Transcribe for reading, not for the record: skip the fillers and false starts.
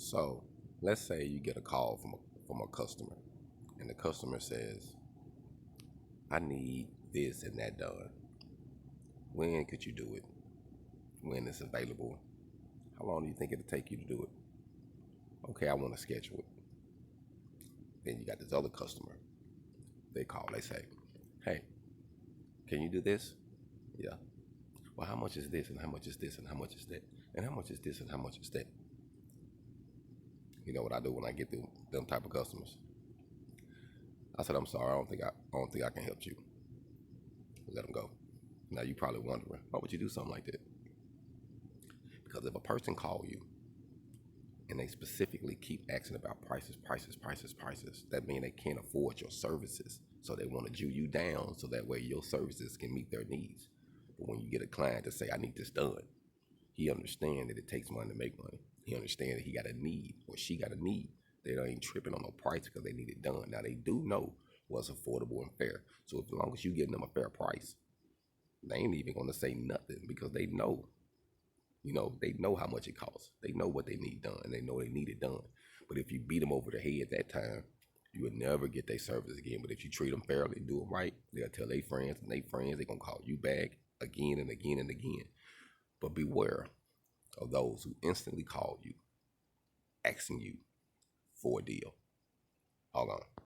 So let's say you get a call from a customer, and the customer says, "I need this and that done. When could you do it? When it's available? How long do you think it'll take you to do it? Okay, I want to schedule it." Then you got this other customer. They call. They say, "Hey, can you do this?" "Yeah." "Well, how much is this and how much is this and how much is that and how much is this and how much is that?" You know what I do when I get them type of customers? I said, "I'm sorry. I don't think I can help you." Let them go. Now you probably wondering, why would you do something like that? Because if a person call you and they specifically keep asking about prices, that means they can't afford your services. So they want to Jew you down so that way your services can meet their needs. But when you get a client to say, "I need this done," he understands that it takes money to make money. He understands that he got a need or she got a need. They ain't tripping on no price because they need it done. Now they do know what's affordable and fair. So as long as you getting them a fair price, they ain't even gonna say nothing because they know. They know how much it costs. They know what they need done. They know they need it done. But if you beat them over the head that time, you would never get their service again. But if you treat them fairly, do them right, they'll tell their friends, and their friends, they're going to call you back again and again and again. But beware of those who instantly call you, asking you for a deal. Hold on.